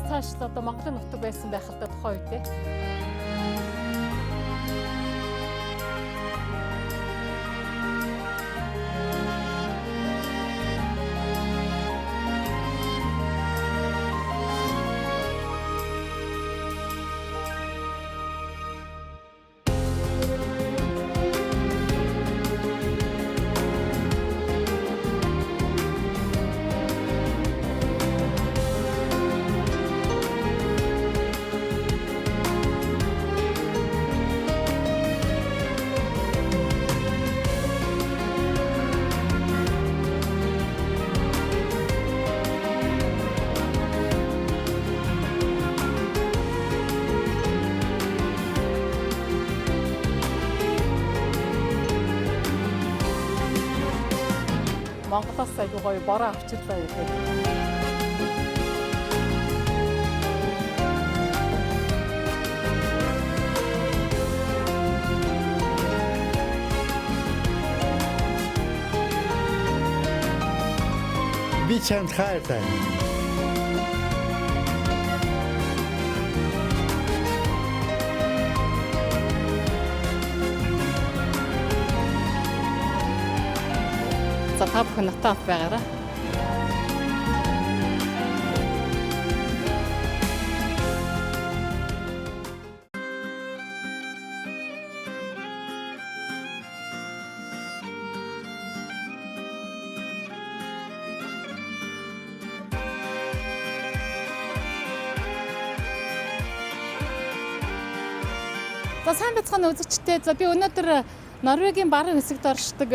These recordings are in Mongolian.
цааш л одоо Монголын нутаг байсан байх л да тухайн үед. Монголоос аягүй гоё бороо авчлаа гэдэг. Би чамд хайртай. За та бүхэн натаа авт байгаарай. За сайн бацхан үзэгчтэй. За би өнөөдөр Норвегийн баруун хэсэгт оршдог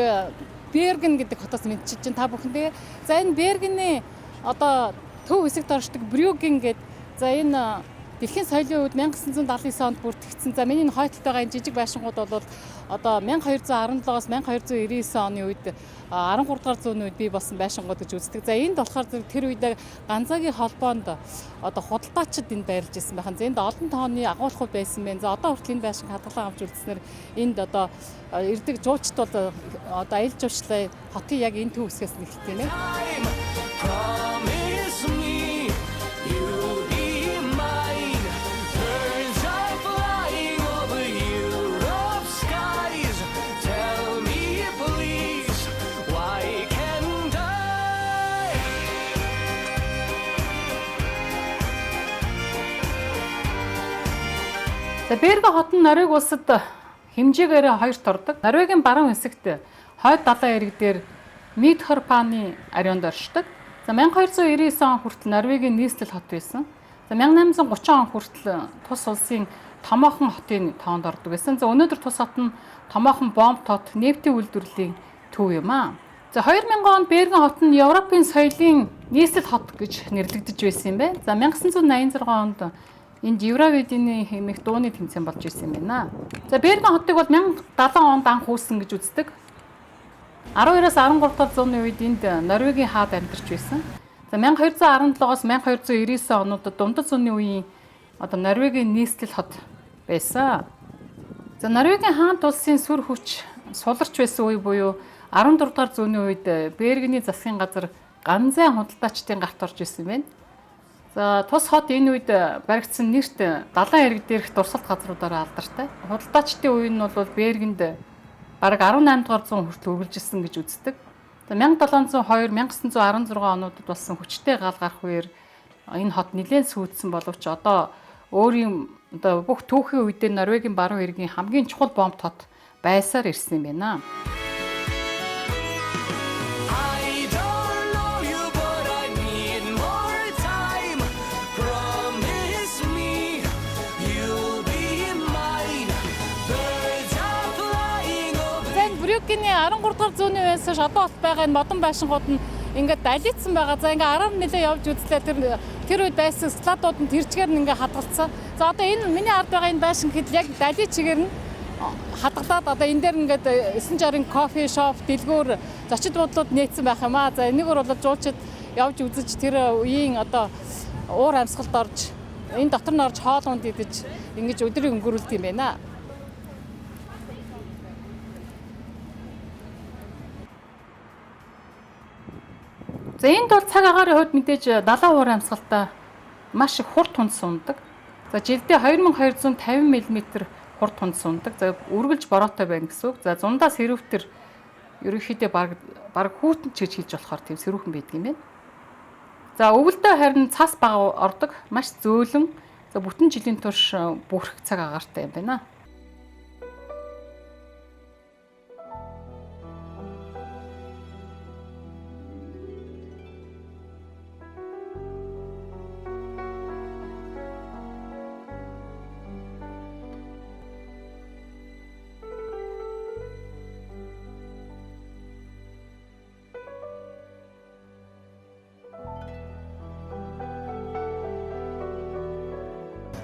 Берген гэдэг хотоос мэдчиж чинь та бүхэндээ. За энэ Бергений одоо төв хэсэгт оршдог Брюген гэдэг. За энэ дэлхийн соёлын үед 1979 онд бүртгэгдсэн. За миний хойдолд байгаа энэ жижиг байшингууд бол одоо 1217-оос 1299 оны үед 13 дугаар зууны үед бий болсон байшингууд гэж үздэг. За энд болохоор тэр үед Ганзаагийн холбоонд одоо худалдаачид энд байрлаж ирсэн байна. За энд олон тооны агуулгууд байсан байна. За одоо хүртэл энэ байшинг хадгалан авч үлдснээр энд одоо эрдэг жуулчд бол одоо аялал жуулчлал хотын яг энэ төв хэсгээс нэхэлтэй нэ. Берген хот нь Норвеги улсад хэмжээгээр хоёрт ордог. Норвегийн баруун хэсэгт хойд далайн эрэг дээр Мидхорпаны ариунд оршдог. За 1299 он хүртэл Норвегийн нийслэл хот байсан. За 1830 он хүртэл тус улсын томоохон хотын тоонд ордог байсан. За өнөөдөр тус хот нь томоохон бомб тот, нефтийн үйлдвэрлэлийн төв юм аа. За 2000 онд Берген хот нь Европын соёлын нийслэл хот гэж нэрлэгдэж байсан юм байна. За 1986 онд энд Евровидение хэмээх дууны тэмцээн болж ирсэн юм байна. За Берген хотыг бол 1070 онд анх үүссэн гэж үздэг. 12-аас 13 дахь зууны үед энд Норвегийн хаад амьдарч байсан. За 1217-оос 1299 онуудад дундад зууны үеийн одоо Норвегийн нийслэл хот байсан. За Норвегийн хаант улсын сүр хүч суларч байсан үе буюу 14 дахь зууны үед Бергений засгийн газар Ганзай худалдаачдын гарт орж ирсэн байна. За тус хот энэ үед баригдсан нэрт далайн эрэг дээрх дурсгалт газруудаараа алдартай. Худалдаачдын үе нь бол Бергенд бараг 18 дугаар зуун хүртэл үргэлжилсэн гэж үздэг. За 1702-1916 онуудад болсон хүчтэй гал гарах үеэр энэ хот нэлээд сүйдсэн боловч одоо өөрийн одоо бүх түүхийн үедээ Норвегийн баруун эргийн хамгийн чухал бомб хот байсаар ирсэн юм байна. Брюгений 13 дугаар зууны үеэс одоо болт байгаа энэ модон байшингууд нь ингээд далицсан байгаа. За ингээд 10 нэлээ явж үзлээ тэр үед байсан складууд нь тэрчгээр нь ингээд хадгалсан. За одоо энэ миний ард байгаа энэ байшинг хэд яг дали чигээр нь хадгалаад одоо энэ дээр ингээд 960 кофе шоп дэлгүүр зочид буудлууд нээсэн байх юм аа. За энэгээр бол жуулчид явж үзэж тэр үеийн одоо уур амьсгалд орж энэ дотор нь орж хоол унд идэж ингэж өдрийг өнгөрүүлдэг юм байна. За энд бол цаг агарын хувьд мэдээж далайн уур амьсгалтай маш их хурд хүнс ундаг. За жилдээ 2250 мм хурд хүнс ундаг. За үргэлж бороотой байна гэсэн үг. За зундаа сэрүүвтэр ерөнхийдөө баг хүүтэн ч гэж хэлж болохоор тийм сэрүүхэн байдаг юм байна. За өвөлдөө харин цас бага ордог, маш зөөлөн. За бүтэн жилийн турш бүрэх цаг агаартай юм байна.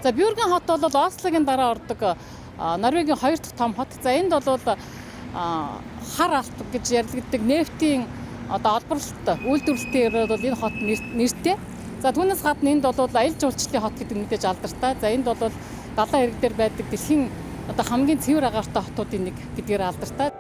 За Бюрген хот бол Ослогийн дараа ордог Норвегийн 2 дахь том хот. За энд бол хар алт гэж яригддаг нефтийн олборлолт үйлдвэрлэлтээр бол энэ хот нэртэй. За түүнээс гадна энд бол аялал жуулчлалын хот гэдэг мэдээж алдартай. За энд бол далайн ирэг дээр байдаг дэлхийн хамгийн цэвэр агаартай хотуудын нэг гэдгээр алдартай.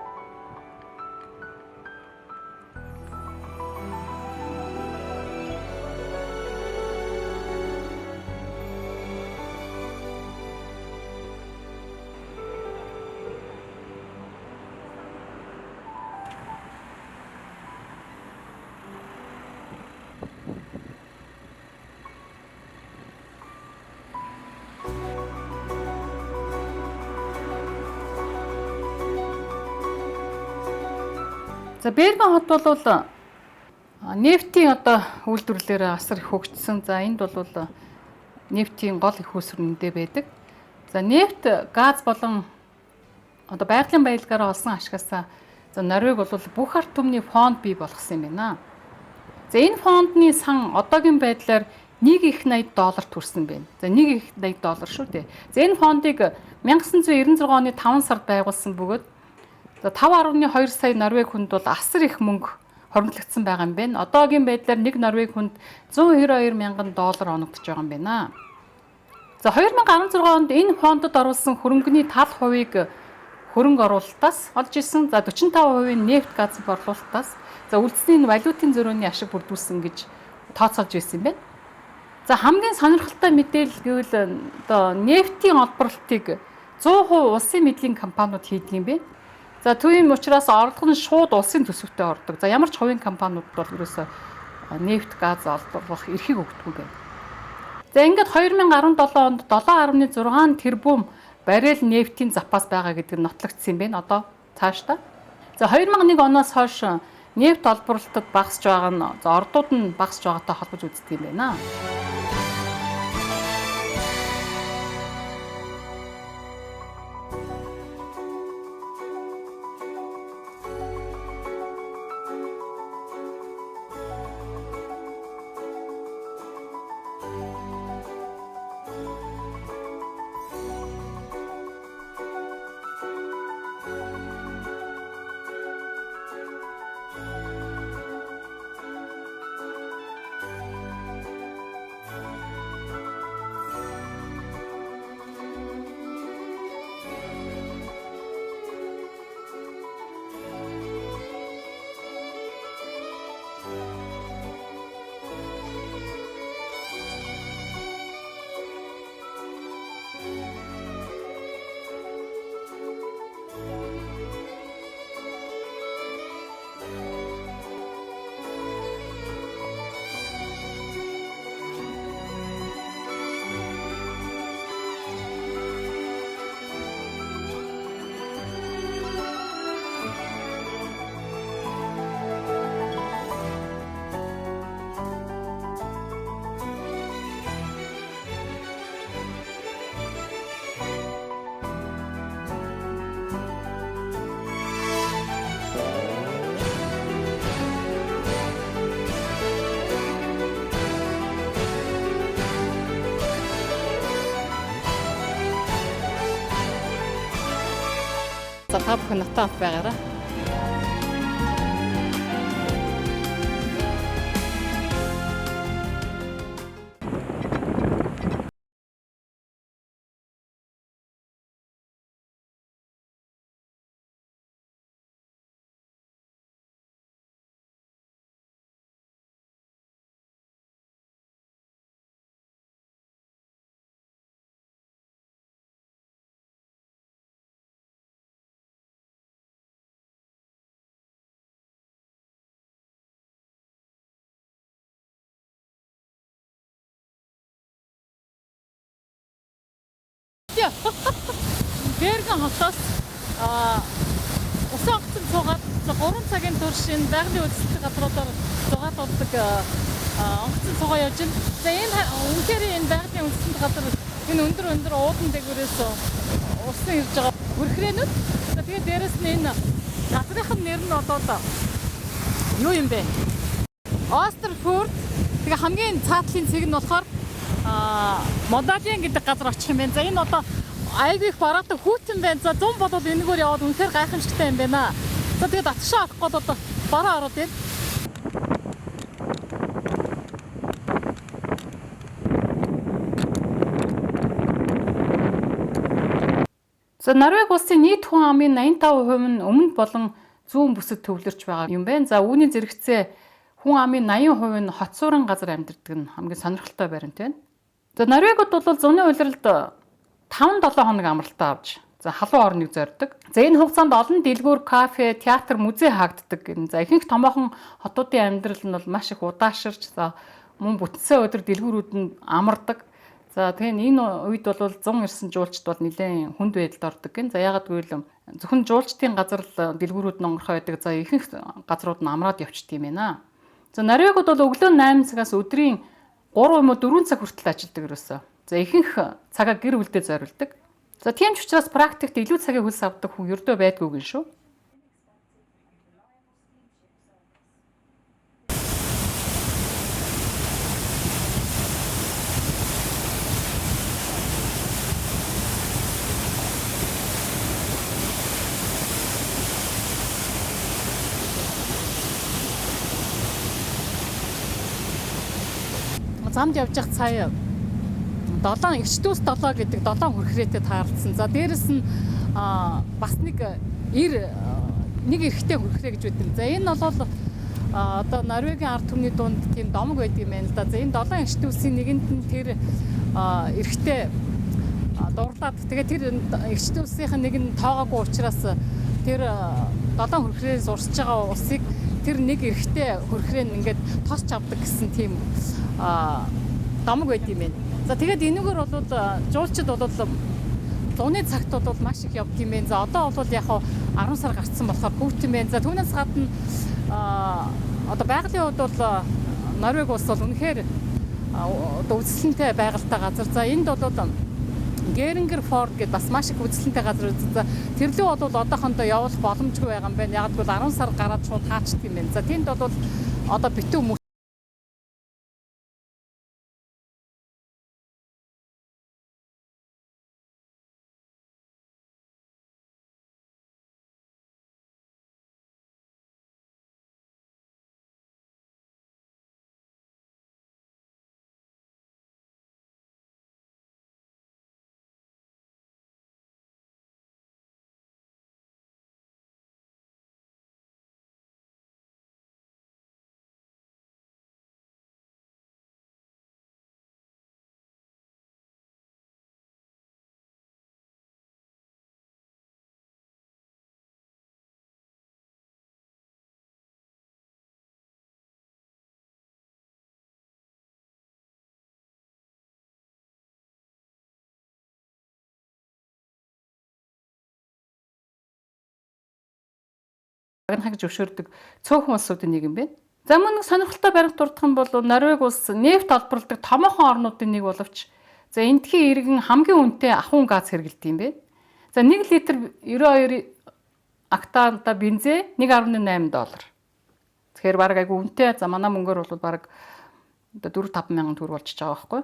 За Берген хот бол нефтийн үйлдвэрлэлээр асар их хөгжсөн. За энд бол нефтийн гол их үүсвэрнүүдээ байдаг. За нефт, газ болон байгалийн баялагаараа олсон ашгаасаа за Норвеги бол бүх ард түмний фонд бий болгосон юм байна. За энэ фондны сан одоогийн байдлаар $1.80 хүрсэн байна. За $1.80 шүү дээ. За энэ фондыг 1996 оны 5 сард байгуулсан бөгөөд за 5.2 сая Норвеги хүнд бол асар их мөнгө хоригдлогдсон байгаа юм байна. Одоогийн байдлаар нэг Норвеги хүнд $192 мянган оногдож байгаа юм байна. За 2016 онд энэ фондод оруулсан хөрөнгөний тал хувийг хөрөнгө оруулалтаас олж исэн. За 45% нефт газ борлуулалтаас за үлдсэний валютын зөрөөний ашиг бүрдүүлсэн гэж тооцоолж байсан юм байна. За хамгийн сонирхолтой мэдээлэл гэвэл нефтийн олборлолтыг 100% улсын мэдлийн компаниуд хийдэг юм байна. За тийм учраас орлого нь шууд улсын төсөвтөө ордог. За ямар ч хувийн компаниуд бол ерөөсөө нефт, газ олборлох эрхийг өгдөг байна. За ингээд 2017 онд 7.6 тэрбум баррел нефтийн запас байгаа гэдэг нь нотлогдсон юм байна. Одоо цаашдаа. За 2001 оноос хойш нефт олборлолтод багасж байгаа нь ордууд нь багасж байгаатай холбож үздэг юм байна. За та бүхэн натаа байгаарай. Видео. Бэргэн хотоос усан онгоцон цугаад 3 цагийн турш энэ байгалийн үйлчлэлийн газруудаар зугаад болдог онгоцон цугаа явж байна. За энэ үнэхээр энэ байгалийн үйлчлэлийн газар энэ өндөр уудан дээгүүрээс усан ирж байгаа хүрхрээнүүд. За тэгээд дээрэс нь энэ газрынхын нэр нь болоод юу юм бэ? Остерфорд. Тэгээ хамгийн цаатлын цэг нь болохоор Модалин гэдэг газар очих юм байна. За энэ одоо айгүй их бараатай хүүтэн байна. За 100 бодвол энэгээр яваад үнэхээр гайхамшигтай юм байна. За тэгээд атгшаа авах гээд одоо бараа ороод байна. За Норвеги улсын нийт хүн амын 85% нь өмнөд болон зүүн бүсэд төвлөрч байгаа юм байна. За үүний зэрэгцээ хүн амын 80% нь хот суурин газар амьдардаг нь хамгийн сонирхолтой баримт байна. За Норвегид бол зуны улиралд 5-7 хоног амралтаа авч за халуун орныг зорддог. За энэ хугацаанд олон дэлгүүр, кафе, театр, музей хаагддаг. За ихэнх томоохон хотуудын амьдрал нь бол маш их удааширч за мөн бүтцээ өдөр дэлгүүрүүд нь амардаг. За тэгэхээр энэ үед бол 100 ирсэн жуулчд бол нэлээд хүнд байдалд ордог гэн. За ягаад гэвэл зөвхөн жуулчдын газар л дэлгүүрүүд нь онгорхоо байдаг. За ихэнх газрууд нь амраад явчихдаг юм байна. За Норвегид бол өглөө 8 цагаас өдрийн 3 юм уу 4 цаг хүртэл ажилладаг ерөөсөө. За ихэнх цагаа гэр бүлдээ зориулдаг. За тийм ч учраас практикт илүү цагийн хөлс авдаг хүн ердөө байдгүй гин шүү. Замд явж явах цаая 7 эгчдүүс 7 гэдэг 7 хүрхрээтэй таарлцсан. За дээрэс нь бас нэг эрэгтэй хүрхрээ гэж байдаг. За энэ бол одоо Норвегийн ард түмний дунд тийм домог байдаг юм байна л да. За энэ 7 эгчдүүсийн нэгэнд нь тэр эрэгтэй дурлаад тэгээд тэр эгчдүүсийн нэг нь тоогоогүй учраас тэр 7 хүрхрээс урсж байгаа усыг тэр нэг эрэгтэй хүрхрээ нь ингээд тосч авдаг гэсэн тийм домог байд юм байна. За тэгээд энэгээр бол жуулчид бол зуны цагт бол маш их явд юм байна. За одоо бол яг 10 сар гарцсан болохоор хүүтэн байна. За түүнээс гадна одоо байгалийн хувьд бол Норвеги улс бол үнэхээр одоо үзэсгэлэнтэй байгальтай газар. За энд бол Герингер форд гэдэг бас маш их үзэсгэлэнтэй газар. За тэрлүү бол одоохондоо явуулах боломжгүй байгаа юм байна. Яг бол 10 сар гараад шууд хаачдаг юм байна. За тэнд бол одоо битүү агнахыг зөвшөөрдөг цөөхөн улсуудын нэг юм байна. За мөн нэг сонирхолтой баримт дурдах юм бол Норвеги улс нефт олборлдог томоохон орнуудын нэг боловч за эндхийн иргэн хамгийн үнэтэй ахуйн газ хэрэглэдэг юм байна. За 1 литр 92 октанта бензин $1.8. Тэгэхээр баг айгу үнэтэй. За манай мөнгөөр бол баг 4-5 мянган төгрөг болчихж байгаа байхгүй.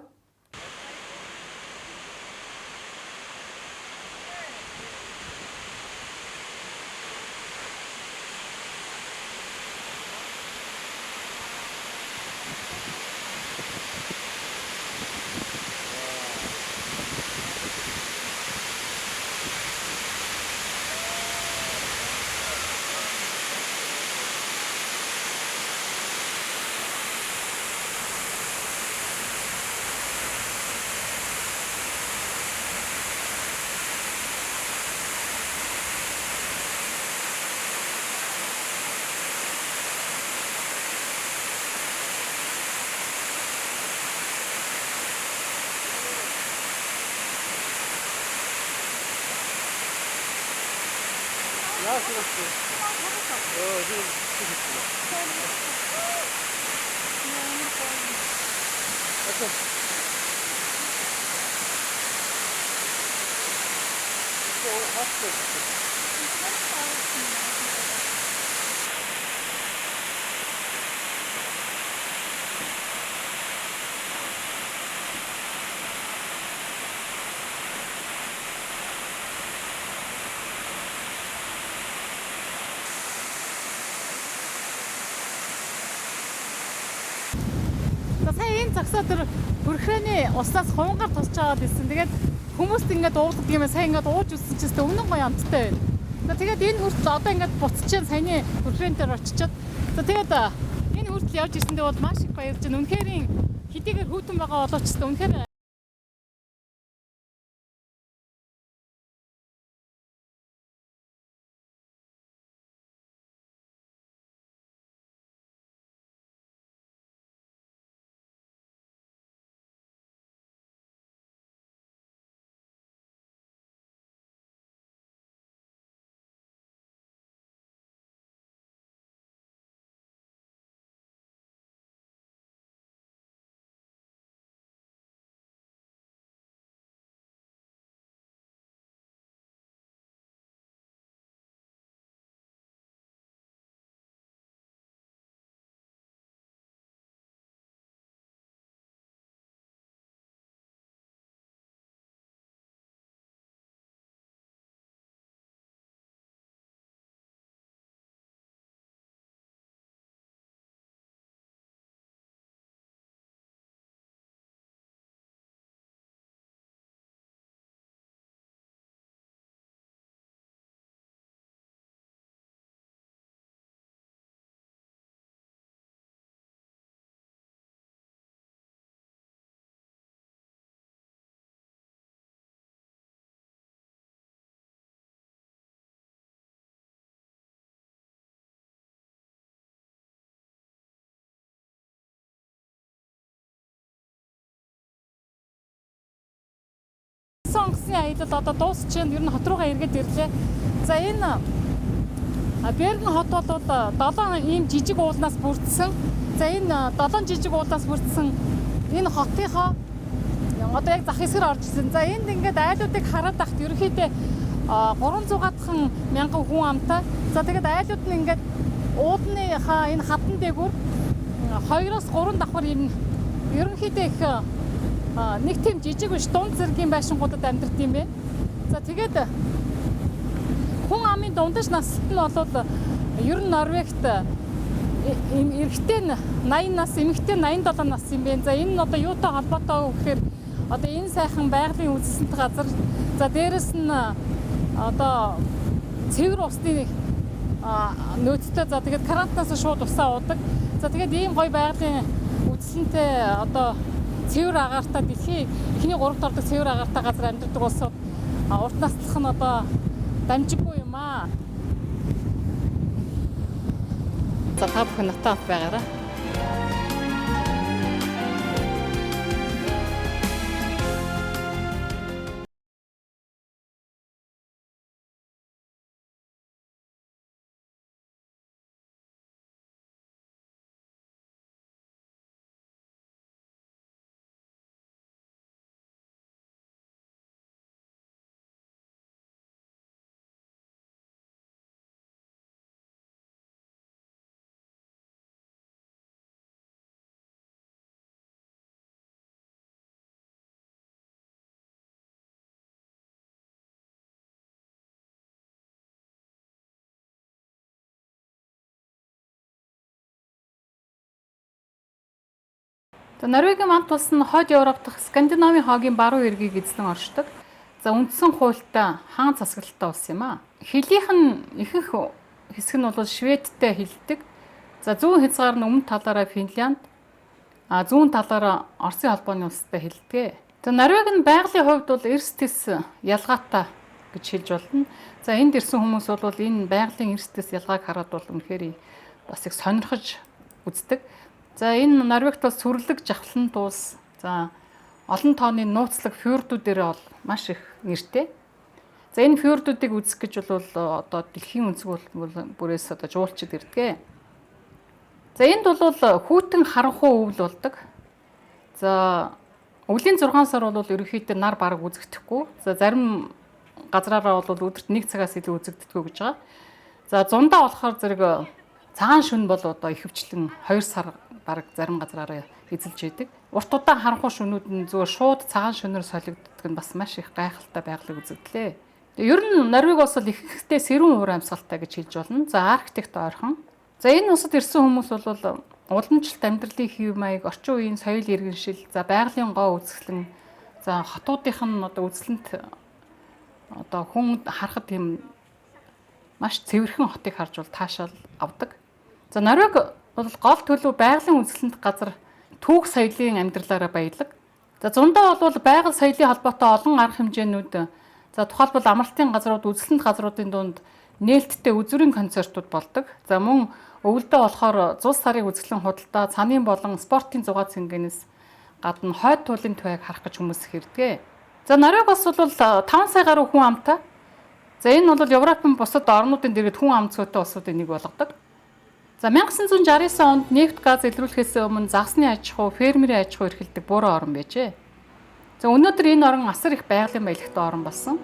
За сая энэ загсаа тэр хөрхрээний уснаас хувангаар тусч байгаа гэсэн. Тэгээд хүмүүст ингээд уулдаг юм сая ингээд ууж үзсэн чинь өмнө гоё амттай байна. За тэгээд энэ хүртэл одоо ингээд буцчихын саяны хөрхрээн дээр очичоод за тэгээд энэ хүртэл явж ирсэндээ бол маш их баярлж байна. Үнэхээр хэдийгээр хүүтэн байгаа боловч үнэхээр онгоцны аялал одоо дуусч байна. Ер нь хот руугаа эргээд ирлээ. За энэ Берген хот бол 7 ийм жижиг уулнаас бүрдсэн. За энэ 7 жижиг уулнаас бүрдсэн энэ хотынхоо одоо яг зах хэсгэр орж ирсэн. За энд ингээд айлуудыг хараад тахт ерөнхийдөө 300-гаадхан мянган хүн амтай. За тэгээд айлууд нь ингээд уудныхаа энэ хатан дээгүүр 2-оос 3 давхар юм ерөнхийдөө их нэг тийм жижиг биш дунд зэргийн байшингуудад амьдарч юм бэ. За тэгээд хүн амын дундаж насалт нь бол ер нь Норвегт эрэгтэй нь 80 нас, эмэгтэй нь 87 нас юм байна. За энэ нь одоо юутай холбоотой вэ гэхээр одоо энэ сайхан байгалийн үзэсгэлэнт газар. За дээрэс нь одоо цэвэр усны нөөцтэй. За тэгээд карантинаас шууд усаа уудаг. За тэгээд ийм гоё байгалийн үзэсгэлэнтэй одоо цэвэр агаартай дэлхийн эхний 3-т ордог цэвэр агаартай газар амьдардаг улсууд урт наслах нь одоо дамжиггүй юм аа. За та бүхэн натаа байгаарай. За Норвегийн мант улс нь хойд Европ дахь Скандинавын хоогийн баруун эргийг эзлэн оршдог. За үндсэн хуультай хаан засаглалтай улс юм аа. Хэлийнх нь ихэнх хэсэг нь бол Шведтэй хэлдэг. За зүүн хязгаар нь өмнө талаараа Финлянд, зүүн талаараа Оросын холбооны улстай хэлдэг. За Норвег нь байгалийн хувьд бол эрс тэс ялгаатай гэж хэлж болно. За энд ирсэн хүмүүс бол энэ байгалийн эрс тэс ялгааг хараад бол үнэхээр бас их сонирхож үздэг. За энэ Норвегт бол сүрлэг жавхлан туус, за олон тооны нууцлаг фьордүүдээр бол маш их нэртэй. За энэ фьордуудыг үзэх гэж бол одоо дэлхийн өнцөг бүрээс одоо жуулчид ирдэг. За энд бол хүүтэн харанхуй өвөл болдог. За өвлийн 6 сар бол ерөнхийдөө нар бараг үзэгдэхгүй. За зарим газраараа бол өдөрт 1 цагаас илүү үзэгддэггүй гэж байгаа. За зундаа болохоор зэрэг цагаан шөнө бол одоо ихэвчлэн 2 сар бараг зарим газраараа эзэлж идэг. Урт удаан харанхуй шөнүүд нь зүгээр шууд цагаан шөнөөр солигддог нь бас маш их гайхалтай байгалыг үзэгдлээ. Ер нь Норвег улс бол ихэнхдээ сэрүүн уур амьсгалтай гэж хэлж болно. За Арктикт ойрхон. За энэ улсад ирсэн хүмүүс бол уламжлалт амьдралын хэв маяг, орчин үеийн соёл иргэншил, за байгалийн гоо үзэсгэлэн, за хотуудынх нь одоо үзлэнт одоо хүн харахад тийм маш цэвэрхэн хотыг харж бол таашаал авдаг. За Норвег бол гол төлөв байгалийн үзэсгэлэнт газар түүх соёлын амьдралаараа баялаг. За зундаа бол байгаль соёлын холбоотой олон арга хэмжээнүүд, за тухайлбал амралтын газрууд, үзэсгэлэнт газруудын дунд нээлттэй үзүүрийн концертууд болдог. За мөн өвөлдөө болохоор зул сарыг үзэсгэлэн худалдаа, цанын болон спортын зугаа цэнгэнээс гадна хойд туулын туяаг харах гэж хүмүүс ирдэг. За Норвег улс бол 5 сая гаруй хүн амтай. За энэ бол Европын бусад орнуудын дэргэд хүн ам цөтэй улсуудын нэг болгодог. За 1969 онд нефт газ илрүүлэхээс өмнө загсны аж ахуй, фермерийн аж ахуй эрхэлдэг буруу орн байжээ. За өнөөдөр энэ орн асар их байгалийн баялагтай орн болсон.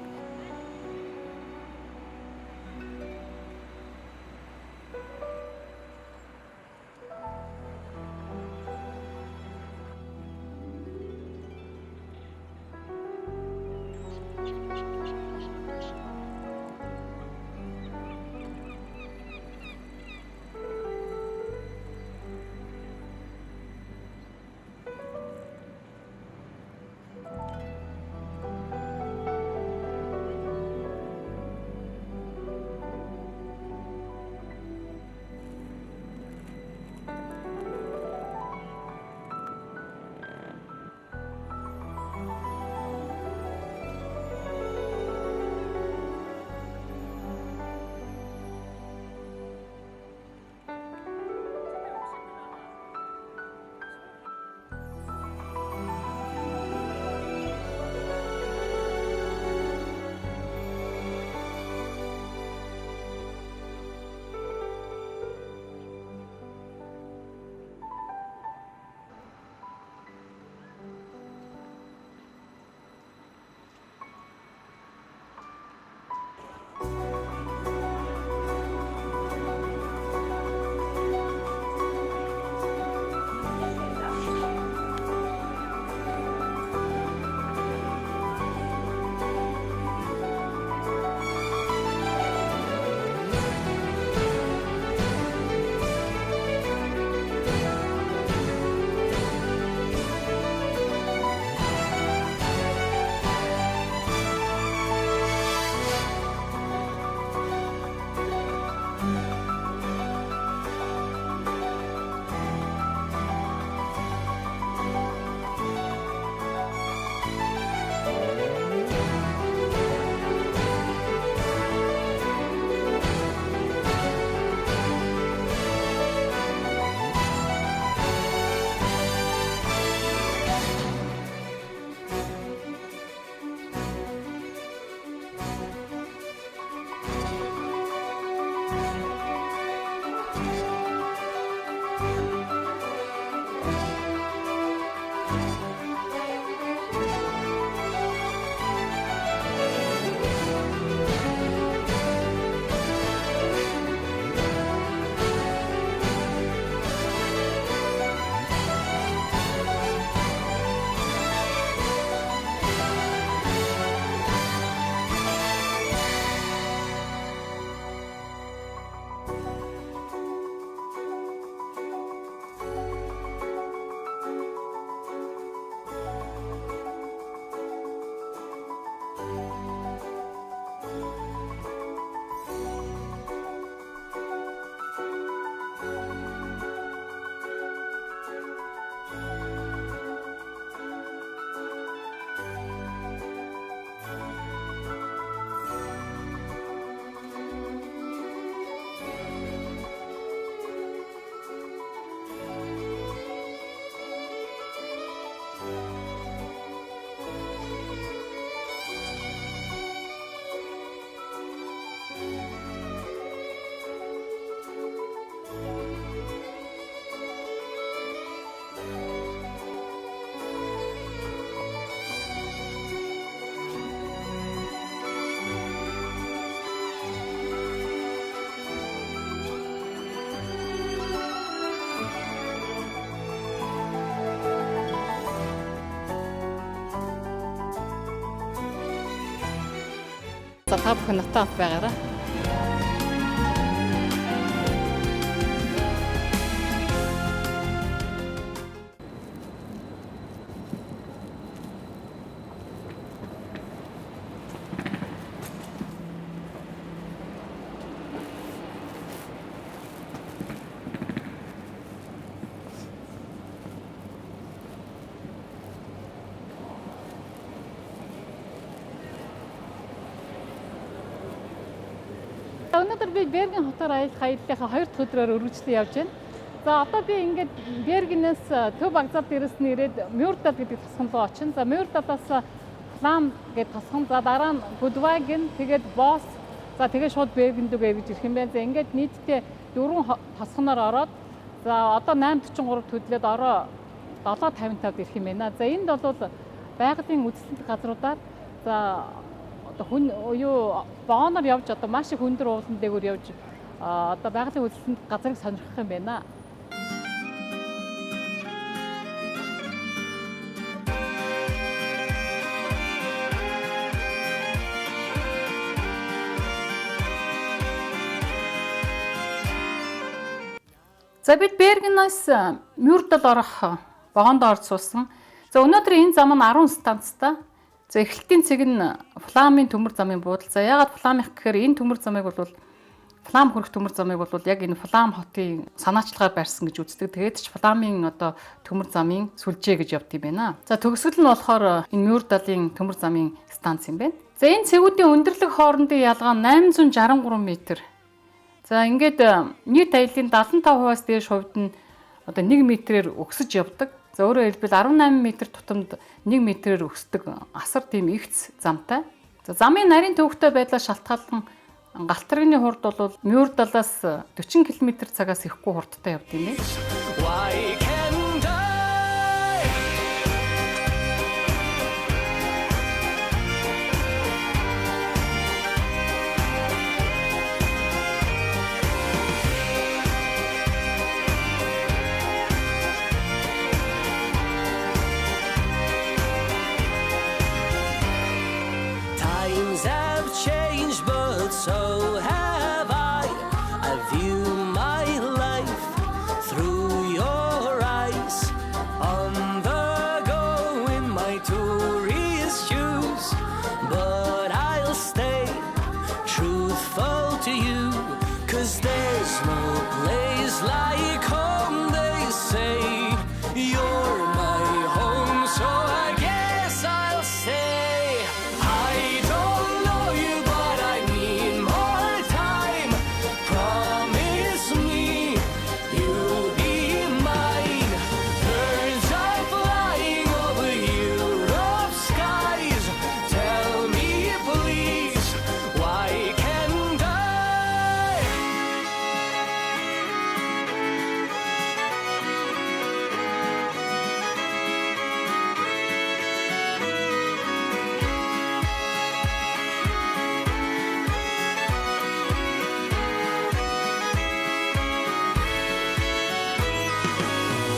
За та бүхэн натаа хамт байгаарай. Өнөөдөр би Берген хотоор аялах аяллахаа 2 дахь өдрөөр үргэлжлэн явж байна. За одоо би ингээд Бергенээс төв вокзалд ирсэн ирээд Мюрдал гэдэг тосгон руу очино. За Мюрдалаас Флам гэдэг тосгон, за дараа нь Гудваген, тэгээд Босс, за тэгээд шууд Бергенд үгээ гэж ирэх юм байна. За ингээд нийтдээ 4 тосгоноор ороод за одоо 8:43 төдлөөд ороо 7:55-д ирэх юм байна. За энд бол байгалийн үзэсгэлэнт газруудаар за хүн юу бооноор явж одоо маш их өндөр уулан дээгүүр явж одоо байгалийн үзэсгэлэнт газрыг сонирхох юм байна. За бид Бергенээс Мюрдал орох вагонд орж суусан. За өнөөдөр энэ зам нь 10 станцтай. За эхлэлтийн цэг нь Фламын төмөр замын буудал. За яагаад Фламих гэхээр энэ төмөр замыг бол Флам хүрэх төмөр замыг бол яг энэ Флам хотын санаачлагаар барьсан гэж үздэг. Тэгээд ч Фламын одоо төмөр замын сүлжээ гэж явд юм байна. За төгсгөл нь болохоор энэ Мюрдалын төмөр замын станц юм байна. За энэ цэгүүдийн өндөрлөг хоорондын ялгаа 863 м. За ингээд нийт аяллаа 75%-аас дээш хувьд нь одоо 1 м-ээр өксөж явдаг. За өөрөөр хэлбэл 18 м тутамд 1 м-ээр өсдөг асар тийм ихц замтай. За замын нарийн төвөгтэй байдлаас шалтгаалan галтарганы хурд бол Мюрдалаас 40 км/цагаас ихгүй хурдтай явд юм байна. So have I. I view my life through your eyes. On the go in my tourist shoes, but I'll stay truthful to you, 'cause there's no place like home, they say. You're my home, so I guess I'll stay. I don't know you, but I need more time. Promise me you'll be mine. Birds are flying over Europe's skies. Tell me please, why can't I?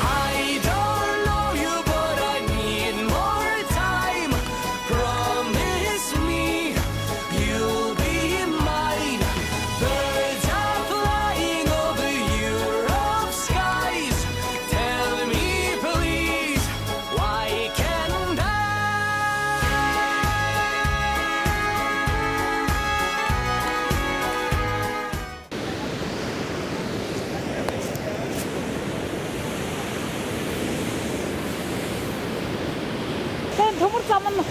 I don't know you, but I need more time. Promise me you'll be mine. Birds are flying over Europe's skies. Tell me please, why can't I? Тэгээд төмөр зам нь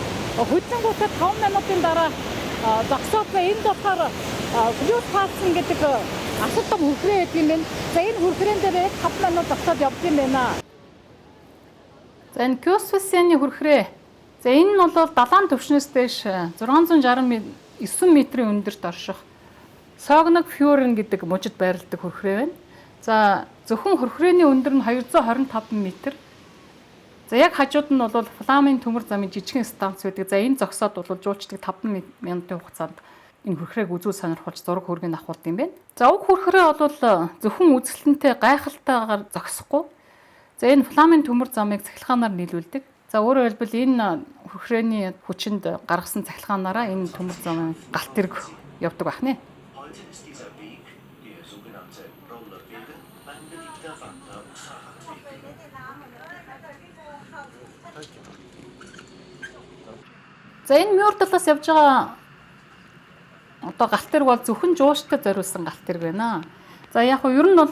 хөдөлгөөнтэй 5 минутын дараа зогсоод энд болохоор Блюз Пассинг гэдэг асар том хүрхрээ байдаг юм байна. За энэ хүрхрээн дээр 5 минут зогсоод явж юм байна. За энэ Кёсвэсяны хүрхрээ. За энэ нь бол далайн түвшнээс дээш 669 м-ийн өндөрт орших Согног Фьюрен гэдэг мужид байрладаг хүрхрээ байна. За зөвхөн хүрхрээний өндөр нь 225 м. За яг хажууд нь бол Фламын төмөр замын жижигхэн станц байдаг. За энэ зогсоод бол жуулчдыг 5 минутын хугацаанд энэ хүрхрээг үзүүл сонирхолж зураг хүргэнд авахулт юм байна. За уг хүрхрээ бол зөвхөн үзэсгэлэнтэй гайхалтайгаар зогсохгүй. За энэ Фламын төмөр замыг цахилгаанаар нийлүүлдэг. За өөрөөр хэлбэл энэ хүрхрээний хүчинд гаргасан цахилгаанаараа энэ төмөр замын галт тэрэг явдаг байна. Heute ist dieser Weg der sogenannte Rollerwege ein beliebter Wander- und Fahrradweg. За энэ мюрдалаас явж байгаа одоо галт тэрэг бол зөвхөн жууштай зориулсан галт тэрэг байна. За яг нь ер нь бол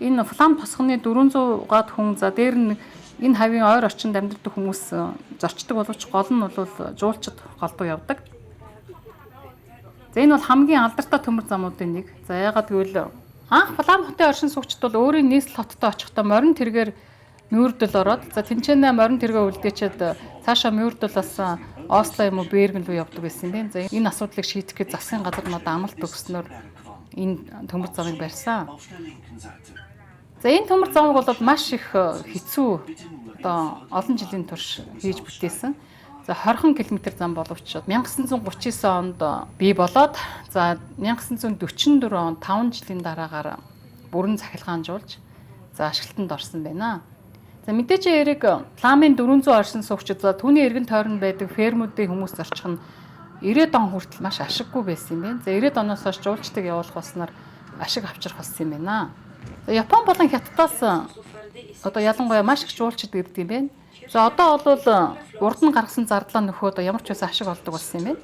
энэ Флам тосгоны 400 гаад хүн за дээр нь энэ хавийн ойр орчинд амьдардаг хүмүүс зорчдог боловч гол нь бол жуулчид голдуу явдаг. За энэ бол хамгийн алдартай төмөр замуудын нэг. За ягаад гэвэл анх Флам хотын оршин суугчид бол өөрийн нийслэл хоттой очихдоо морин тэргээр мюрдал ороод за тэнцэнэ морин тэргээ үлдээчээд цаашаа мюрдалаас Осло юм уу Берген рүү явдаг байсан юм байна. За энэ асуудлыг шийдэх гэж засгийн газар надад амлалт өгснөөр энэ төмөр замыг барьсан. Auf der linken Seite. За энэ төмөр замыг бол маш их хэцүү одоо олон жилийн турш хийж бүтээсэн. За 20 км зам боловч 1939 онд бий болоод за 1944 онд 5 жилийн дараагаар бүрэн цахилгаанжуулж за ашиглалтанд орсон байна. За мэдээж яриг Фламын 400 оршин суугчид за түүний эргэн тойронд байдаг фермүүдийн хүмүүс зорчих нь 90-ад он хүртэл маш ашиггүй байсан юм байна. За 90-ад оноос хойш жуулчдыг явуулах болсноор ашиг авчрах болсон юм байна. За Япон болон Хятадаас одоо ялангуяа маш их жуулчид ирдэг юм байна. За одоо бол урд нь гаргасан зардлаа нөхөө одоо ямар ч байсан ашиг олдог болсон юм байна.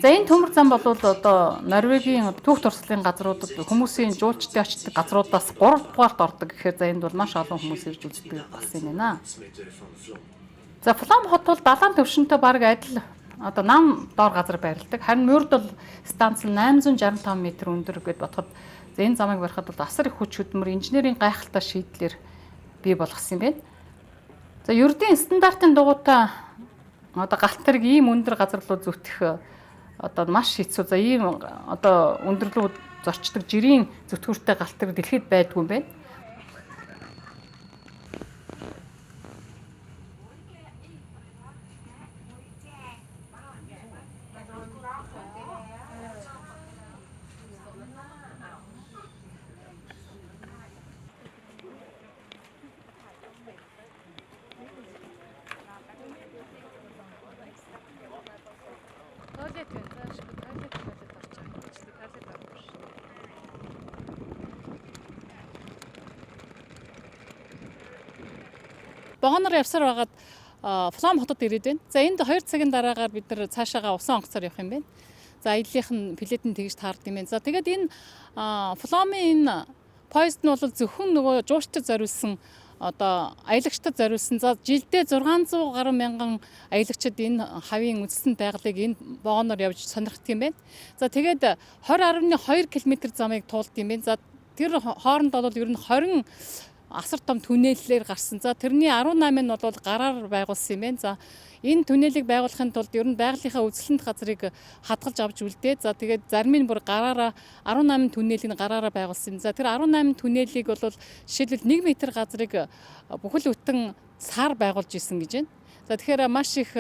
За энэ төмөр зам бол одоо Норвегийн түүх туршлага газруудад хүмүүсийн жуулчдын очдог газруудаас 3 дугаарт ордог гэхээр за энд бол маш олон хүмүүс ирж үздэг болсон юм байна. Mitte von Flum. За Флам хот бол далайн төвшөнтэй бараг адил одоо нам доор газар байрладаг. Харин Мюрдал станц нь 865 м өндөр гэдээ бодоход за энэ замыг барихад бол асар их хүч хөдөлмөр инженерийн гайхалтай шийдлэр бий болгосон юм байна. За ердийн стандартын дугуйтай одоо галт тэрэг ийм өндөр газар руу зүтгэх одоо маш хэцүү. За ийм одоо өндөрлөө зорчдог жирийн зүтгүүртэй галт тэрэг дэлхийд байдгүй юм байна. Вагоноор явсаар байгаад Флам хотод ирээд байна. За энд 2 цагийн дараагаар бид нар цаашаага усан онгоцоор явах юм байна. За аяллахын билетэн тэгж таард юм байна. За тэгээд энэ Фламын энэ поезд нь бол зөвхөн нөгөө жуушчид зориулсан одоо аялагчдад зориулсан. За жилдээ 600 гаруй мянган аялагчид энэ хавийн үндэстэн байгалыг энэ вагоноор явж сонирхдаг юм байна. За тэгээд 20.2 км замыг туулд юм байна. За тэр хооронд бол ер нь 20 асар том түнэллэр гарсан. За тэрний 18 нь бол гараар байгуулсан юм байна. За энэ түнэлийг байгуулахын тулд ер нь байгалийнхаа үзэсгэлэнт газрыг хадгалж авч үлдээ. За тэгээд зарим нь бүр гараараа 18 түнэлийг гараараа байгуулсан юм. За тэр 18 түнэлийг бол жишээлбэл 1 м газрыг бүхэл бүтэн сар байгуулж исэн гэж байна. За тэгэхээр маш их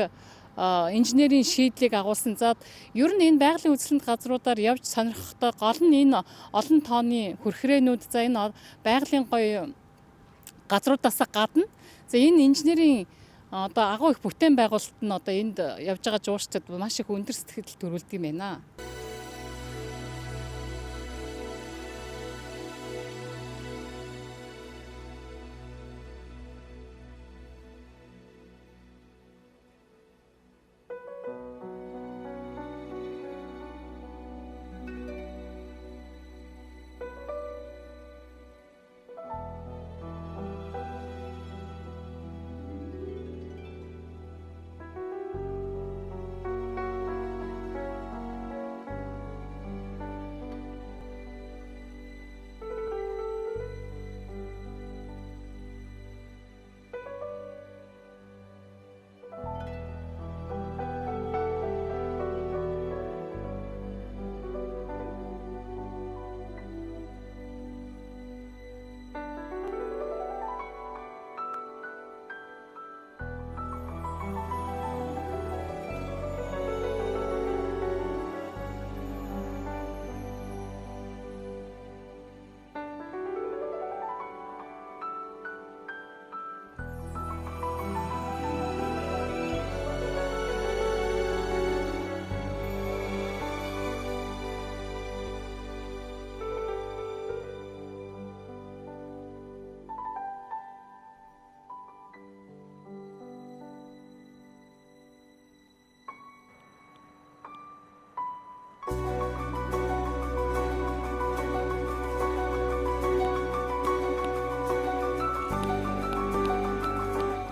инженерийн шийдлийг агуулсан. За ер нь энэ байгалийн үзэсгэлэнт газруудаар явж сонирхохдоо гол нь энэ олон тооны хүрхрээнүүд за энэ байгалийн гоё газруудаас гадна за энэ инженерийн одоо агуу их бүтээн байгуулалт нь одоо энд явж байгаа жуушчид маш их өндөр сэтгэл төрүүлдэг юм байна.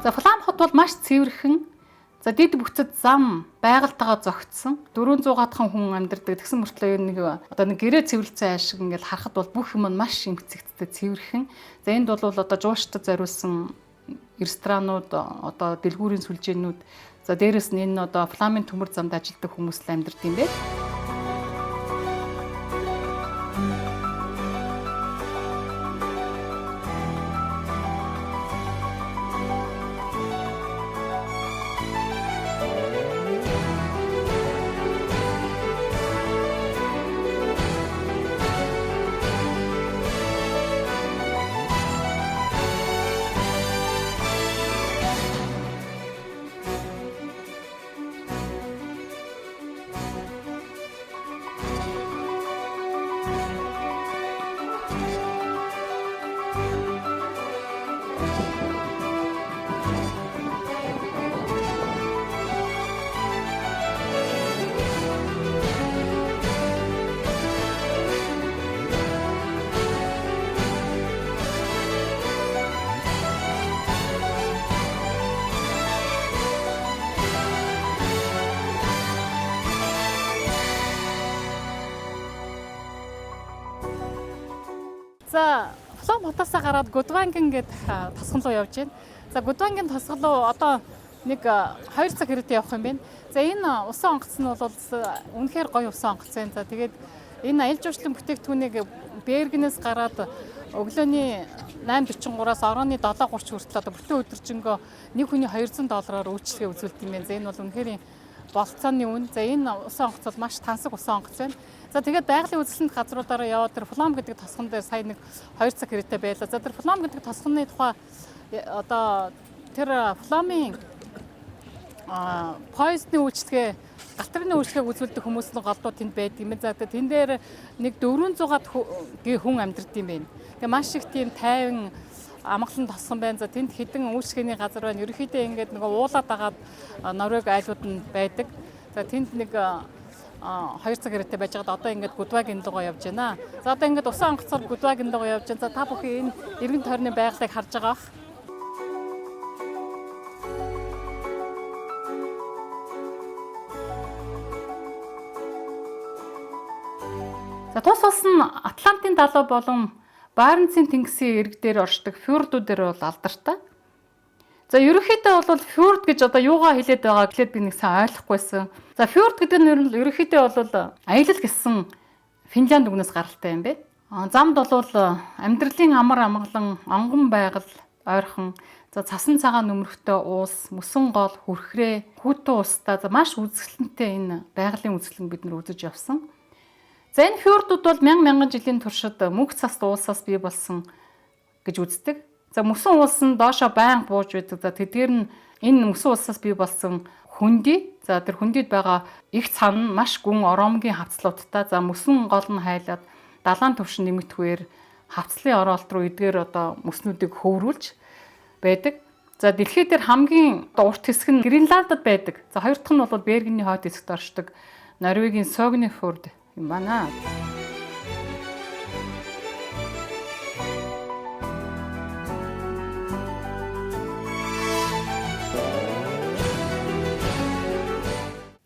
За Флам хот бол маш цэвэрхэн, за дэд бүтцэд зам байгальтайгаа зогтсон 400-гаатхан хүн амьдардаг. Тэгсэн мөртлөө нэг одоо нэг гэрээ цэвэрлцэн аашиг ингээл харахад бол бүх юм нь маш имцэгцтэй цэвэрхэн. За энд бол одоо жууштай зориулсан ресторанууд, одоо дэлгүүрийн сүлжээнүүд, за дээрэс нь энэ одоо Фламын төмөр замд ажилладаг хүмүүс л амьдардаг юм бэ. За Флам хотоосоо гараад Гудванген гээд тосгон руу явж байна. За Гудванген тосгон руу одоо нэг 2 цаг хэрэгтэй явах юм байна. За энэ усан онгоц нь бол үнэхээр гоё усан онгоц байна. За тэгээд энэ аялал жуулчлалын бүтээгдэхүүнийг Бергнээс гараад өглөөний 8:43-аас орооны 7:30 хүртэл одоо бүтэн өдөржингөө нэг хүний $200 үйлчлэгээ үзүүлдэг юм байна. За энэ бол үнэхээр болцооны үн. За энэ усан онгоц бол маш тансаг усан онгоц байна. За тэгээд байгалийн үзэсгэлэнт газруудаараа яваад тэр Флам гэдэг тосгон дээр сая нэг 2 цаг хэрэгтэй байлаа. За тэр Флам гэдэг тосгоны тухай одоо тэр Фламын поездны үйлчлэгээ, гатрын үйлчлэгээг үзүүлдэг хүмүүс нь голдуу тэнд байдаг юм. За тэн дээр нэг 400-аад хүн амьдардаг юм байна. Тэгээ маш их тийм тайван амгалан тосгон байна. За тэнд хэдэн үйлчлэгээний газар байна. Ерөнхийдөө ингээд нэг уулаад агаад Норвег айлууд нь байдаг. За тэнд нэг 2 цаг хэрэгтэй байж байгаад одоо ингээд Гудваген руу явж байна. За одоо ингээд усан онгоцоор Гудваген руу явж байна. За та бүхэн энэ эргэн тойрны байгалыг харж байгаа бах. За тус улс нь Атлантын далай болон Баренцын тэнгисийн эрг дээр оршдог фьордуудээр бол алдартай. За ерөнхийдөө бол фьорд гэж одоо юугаа хэлээд байгаа гэхлээр би нэг сайн ойлгохгүйсэн. За фьорд гэдэг нь ерөнхийдөө бол аялал гэсэн Финланд үгнээс гаралтай юм бэ. Замд бол амьдралын амар амгалан, онгон байгаль, ойрхон, за цасан цагаан нөмрөхтэй уус, мөсөн гол, хүрхрээ, хүүтэн уустай за маш үзэсгэлэнтэй энэ байгалийн үзэсгэлэн бид нар үзэж явсан. За энэ фьордууд бол мянган жилийн туршид мөнх цаст уусаас бий болсон гэж үздэг. За мөсөн уус нь доошоо байнга бууж байдаг. За тэдгээр нь энэ мөсөн уусаас бий болсон хөндөй. За тэр хөндөйд байгаа их цан нь маш гүн оромгийн хавцлуудтай. За мөсөн гол нь хайлаад далайн түвшин нэмэгдэхүүр хавцлын оролт руу эдгээр одоо мөснүүдийг хөврүүлж байдаг. За дэлхий дээр хамгийн урт хэсэг нь Гренландд байдаг. За хоёр дахь нь бол Бергений хойд хэсэгт оршдог Норвегийн Согнефьорд юм байна.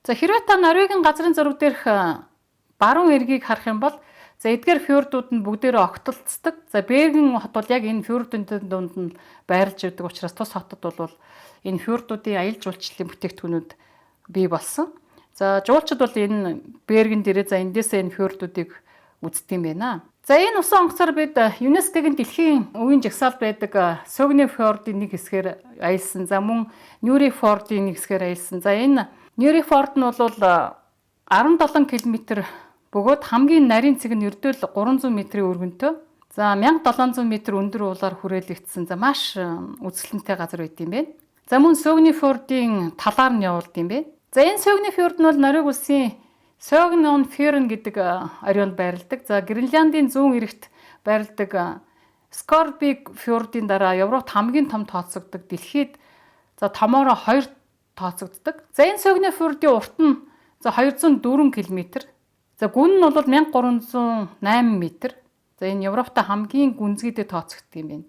За хэрвээ та Норвегийн газрын зураг дээрх баруун эргийг харах юм бол за эдгээр фьордууд нь бүгдээрээ огтолцдог. За Берген хот бол яг энэ фьордуудын дунд нь байрлаж байдаг учраас тус хотод бол энэ фьордуудын аялал жуулчлалын бүтээгдэхүүнүүд бий болсон. За жуулчид бол энэ Берген дээрээ за эндээсээ энэ фьордуудыг үздэг юм байна. За энэ усан онгоцоор бид ЮНЕСКОгийн дэлхийн өвийн жагсаалд байдаг Согнефьордын нэг хэсгээр аялсан. За мөн Нюрефьордын нэг хэсгээр аялсан. За энэ Нюрефьорд нь бол 17 км бөгөөд хамгийн нарийн цэг нь ердөөл 300 м-ийн өргөнтэй. За 1700 м өндөр уулаар хүрээлэгдсэн. За маш үзэсгэлэнтэй газар байт юм байна. За мөн Согнефьордын талаар нь явуулд юм байна. За энэ Согнефьорд нь бол Норвеги улсын Согнефьорн гэдэг оройнд байрладаг. За Гренландын зүүн эрэгт байрладаг Скорбиг фьордын дараа Европт хамгийн том тооцогддог. Дэлхийд за томоороо 2 тооцогддог. За энэ Согнефьордын урт нь за 204 км. За гүн нь бол 1308 м. За энэ Европтой хамгийн гүнзгийдээ тооцогддог юм байна.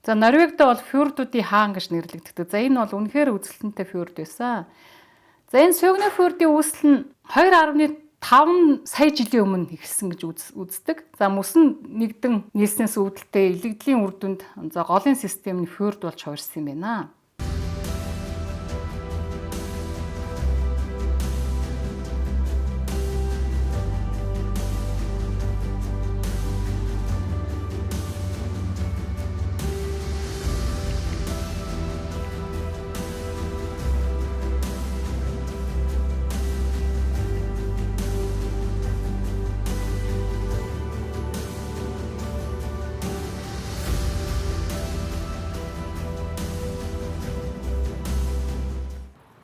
За Норвегид бол фьордуудын хаан гэж нэрлэгддэг. За энэ бол үнэхээр үзэлтэнтэй фьорд байсан. За энэ Сёгне фьордын үүсэл нь 2.5 сая жилийн өмнө эхэлсэн гэж үздэг. За мөсөн нэгдэн нийлснээс үүдэлтэй илэгдлийн үр дүнд за голын систем нь фьорд болж хувирсан юм байна.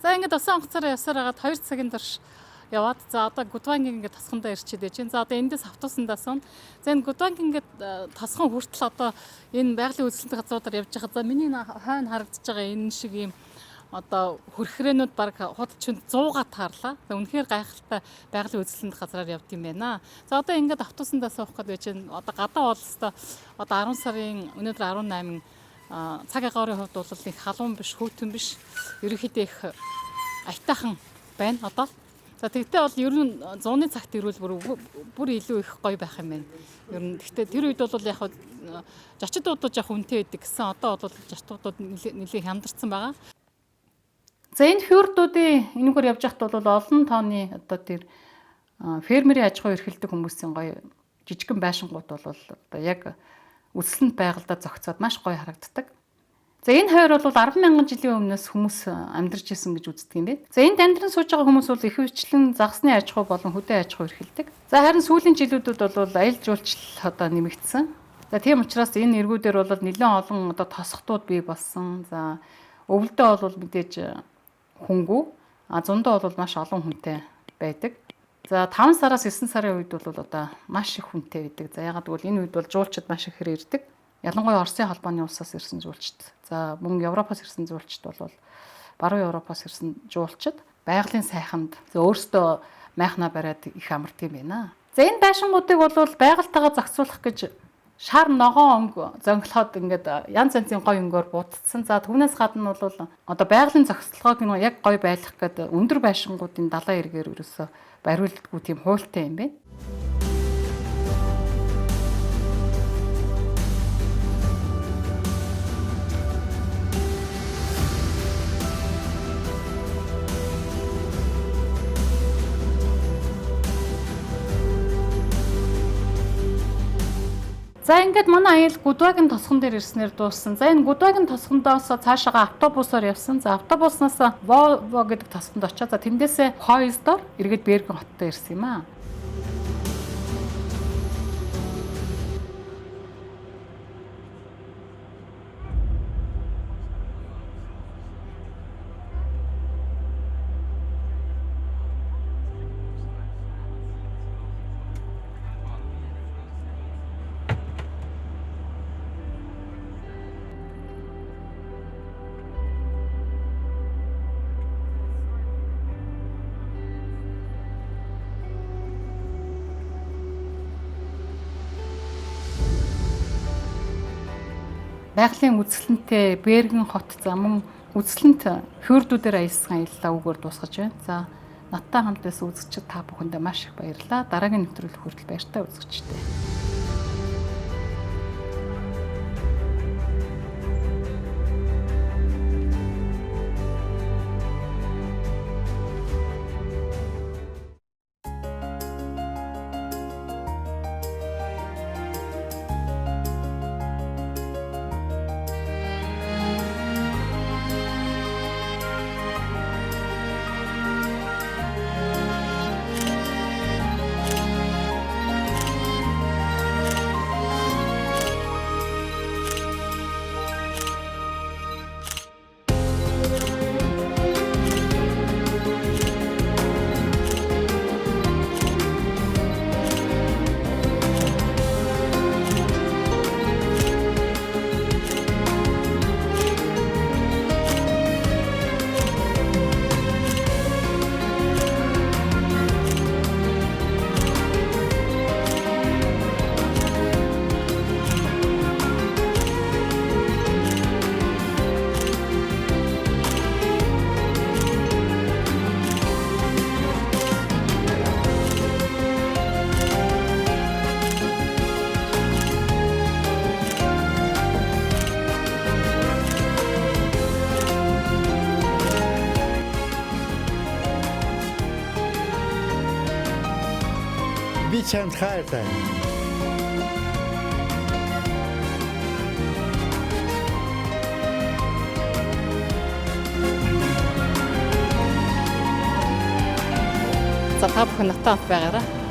За ингээд усан онгоцоор явсаар хагаад 2 цагийн турш яваад за одоо Гудвангийн ингээд тосгондоо ирчээд байж. За одоо эндээс автобусандаа суун. За энэ Гудвангийн ингээд тосгон хүртэл одоо энэ байгалийн үзэсгэлэнт газруудаар явж байгаа. За миний хойно харагдаж байгаа энэ шиг ийм одоо хөрхрэнүүд баг худалч хүнд 100-аад таарлаа. За үнэхээр гайхалтай байгалийн үзэсгэлэнт газраар явд юм байна. За одоо ингээд автобусандаа суух гээд байж. Одоо гадаа болстой одоо 10 сарын өнөөдөр 18 цаг агаарын хувьд бол их халуун биш, хөтөн биш, ерөнхийдөө их аятайхан байна одоо. За тэгтээ бол ер нь 100-ны цагт ирвэл бүр илүү их гоё байх юм байна. Ер нь тэгтээ тэр үед бол яг жочдуудууд яг үнэтэй байдаг гэсэн. Одоо бол жочдуудууд нэлээд хямдарсан байгаа. За энэ фьордуудын энэгээр явж байхад бол олон тооны одоо тэр фермерийн аж ахуй эрхэлдэг хүмүүсийн гоё жижигхэн байшингууд бол одоо яг үсэлэнд байгальдаа зохицоод маш гоё харагддаг. За энэ хоёр бол 10,000 жилийн өмнөөс хүмүүс амьдарч исэн гэж үздэг юм байна. За энд амьдран сууж байгаа хүмүүс бол их хвчлэн загсны аж ахуй болон хөдөө аж ахуй эрхэлдэг. За харин сүүлийн жилүүдэд бол аялал жуулчлал одоо нэмэгдсэн. За тийм учраас энэ эргүүдээр бол нэлээд олон одоо тосготууд бий болсон. За өвөлдөө бол мэдээж хөнгүү, зундаа бол маш олон хүнтэй байдаг. За 5 сараас 9 сарын үед бол одоо маш их хүнтэй байдаг. За ягаад гэвэл энэ үед бол жуулчид маш их ирдэг. Ялангуяа Оросын холбооны улсаас ирсэн жуулчид. За мөн Европоос ирсэн жуулчид бол баруун Европоос ирсэн жуулчид байгалийн сайханд өөрсдөө майхнаа бариад их амардаг юм байна. За энэ байшингуудыг бол байгальтайгаа зохицуулах гэж шар ногоон өнгө зөнгөлөхөд ингээд янз янзын гоё өнгөөр буутцсан. За түүнээс гадна бол одоо байгалийн зохицолгоог нь яг гоё байлгах гэдэг өндөр байшингуудын далайн эргээр ерөөсөө бариулдаггүй тийм хуультай юм байна. За ингээд манай аял Гудвагийн тосгон дээр ирснээр дууссан. За энэ Гудвагийн тосгондоос цаашаага автобусаар явсан. За автобуснаас Вово гэдэг тосгонд очиад за тэндээсээ поездоор эргээд Берген хоттой ирсэн юм аа. Байгалийн үзэсгэлэнтэй Берген хот за мөн үзэсгэлэнт фьордуудаар аялсан аяллаа үгээр дуусгаж байна. За надтай хамт байсан үзэгчид та бүхэндээ маш их баярлалаа. Дараагийн нэвтрүүлэг хүртэл баяртай үзэгчтэй. Би чамд хайртай. За та бүхэн натаа байгаарай.